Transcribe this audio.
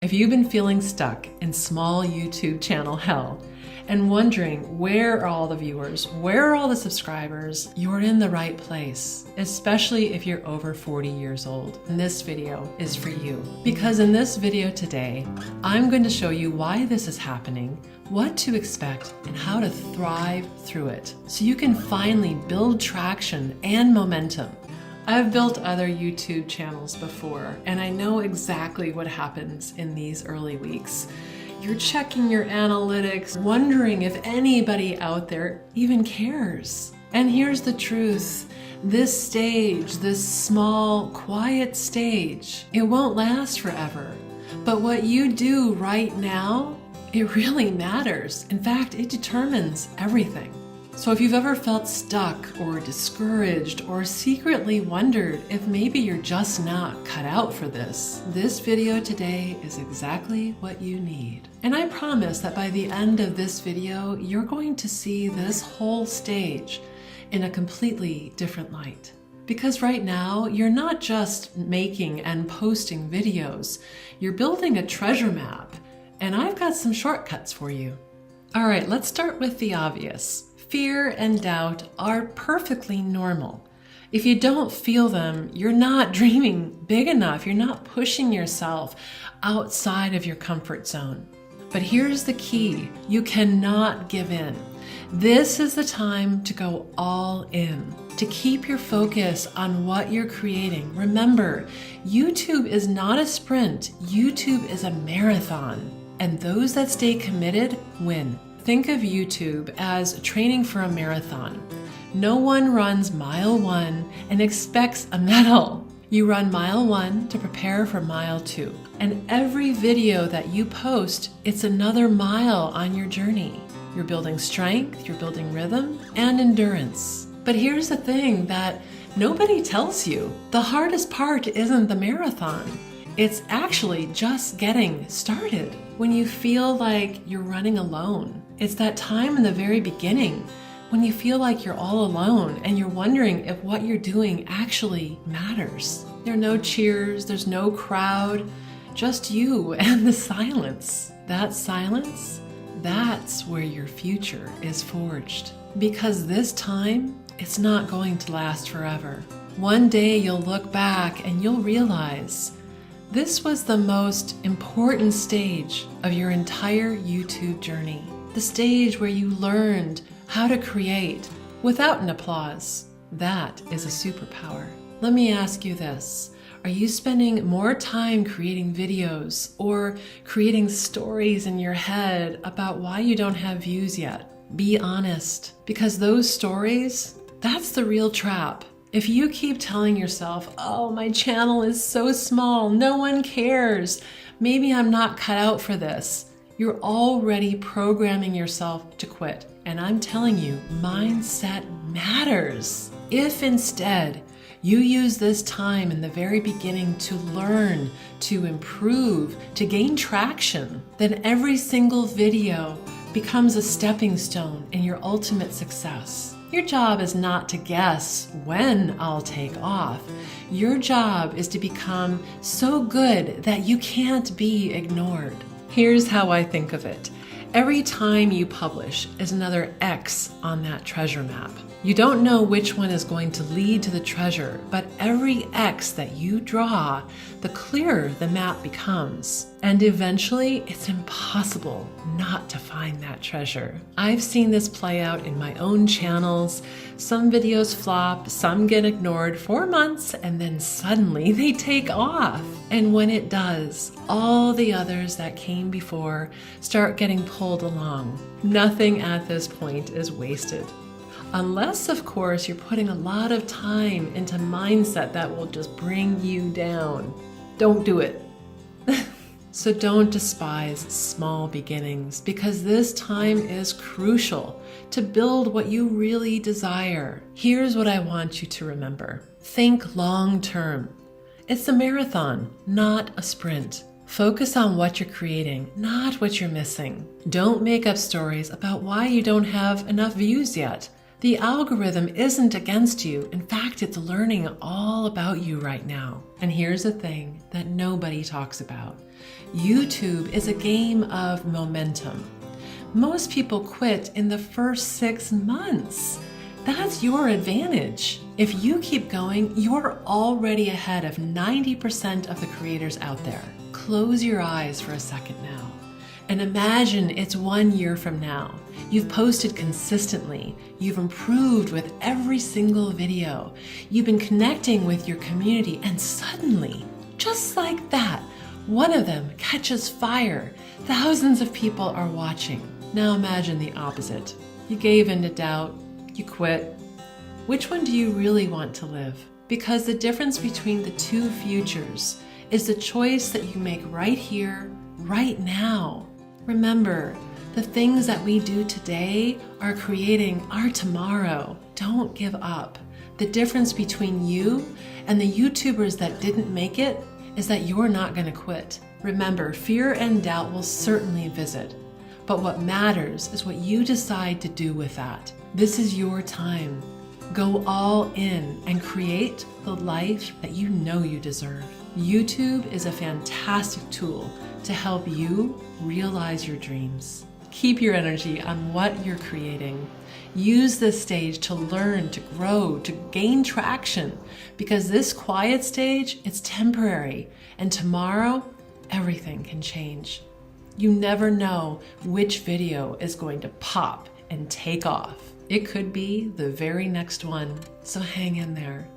If you've been feeling stuck in small YouTube channel hell and wondering where are all the viewers, where are all the subscribers, you're in the right place, especially if you're over 40 years old. And this video is for you. Because in this video today, I'm going to show you why this is happening, what to expect, and how to thrive through it, so you can finally build traction and momentum. I've built other YouTube channels before, and I know exactly what happens in these early weeks. You're checking your analytics, wondering if anybody out there even cares. And here's the truth. This stage, this small, quiet stage, it won't last forever. But what you do right now, it really matters. In fact, it determines everything. So if you've ever felt stuck or discouraged or secretly wondered if maybe you're just not cut out for this video today is exactly what you need. And I promise that by the end of this video, you're going to see this whole stage in a completely different light. Because right now, you're not just making and posting videos, you're building a treasure map, and I've got some shortcuts for you. All right, let's start with the obvious. Fear and doubt are perfectly normal. If you don't feel them, you're not dreaming big enough. You're not pushing yourself outside of your comfort zone. But here's the key. You cannot give in. This is the time to go all in, to keep your focus on what you're creating. Remember, YouTube is not a sprint. YouTube is a marathon. And those that stay committed win. Think of YouTube as training for a marathon. No one runs mile 1 and expects a medal. You run mile 1 to prepare for mile 2. And every video that you post, it's another mile on your journey. You're building strength, you're building rhythm, and endurance. But here's the thing that nobody tells you. The hardest part isn't the marathon. It's actually just getting started. When you feel like you're running alone, it's that time in the very beginning when you feel like you're all alone and you're wondering if what you're doing actually matters. There are no cheers, there's no crowd, just you and the silence. That silence, that's where your future is forged. Because this time, it's not going to last forever. One day you'll look back and you'll realize this was the most important stage of your entire YouTube journey. The stage where you learned how to create without an applause. That is a superpower. Let me ask you this. Are you spending more time creating videos or creating stories in your head about why you don't have views yet? Be honest, because those stories, that's the real trap. If you keep telling yourself, oh, my channel is so small, no one cares, maybe I'm not cut out for this, you're already programming yourself to quit. And I'm telling you, mindset matters. If instead you use this time in the very beginning to learn, to improve, to gain traction, then every single video becomes a stepping stone in your ultimate success. Your job is not to guess when I'll take off. Your job is to become so good that you can't be ignored. Here's how I think of it. Every time you publish is another X on that treasure map. You don't know which one is going to lead to the treasure, but every X that you draw, the clearer the map becomes. And eventually, it's impossible not to find that treasure. I've seen this play out in my own channels. Some videos flop, some get ignored for months, and then suddenly they take off. And when it does, all the others that came before start getting pulled along. Nothing at this point is wasted. Unless, of course, you're putting a lot of time into mindset that will just bring you down. Don't do it. So don't despise small beginnings, because this time is crucial to build what you really desire. Here's what I want you to remember. Think long term. It's a marathon, not a sprint. Focus on what you're creating, not what you're missing. Don't make up stories about why you don't have enough views yet. The algorithm isn't against you. In fact, it's learning all about you right now. And here's the thing that nobody talks about. YouTube is a game of momentum. Most people quit in the first 6 months. That's your advantage. If you keep going, you're already ahead of 90% of the creators out there. Close your eyes for a second now and imagine it's 1 year from now. You've posted consistently. You've improved with every single video. You've been connecting with your community, and suddenly, just like that, one of them catches fire. Thousands of people are watching. Now imagine the opposite. You gave in to doubt. You quit. Which one do you really want to live? Because the difference between the two futures is the choice that you make right here, right now. Remember, the things that we do today are creating our tomorrow. Don't give up. The difference between you and the YouTubers that didn't make it is that you're not going to quit. Remember, fear and doubt will certainly visit, but what matters is what you decide to do with that. This is your time. Go all in and create the life that you know you deserve. YouTube is a fantastic tool to help you realize your dreams. Keep your energy on what you're creating. Use this stage to learn, to grow, to gain traction, because this quiet stage, it's temporary, and tomorrow, everything can change. You never know which video is going to pop and take off. It could be the very next one, so hang in there.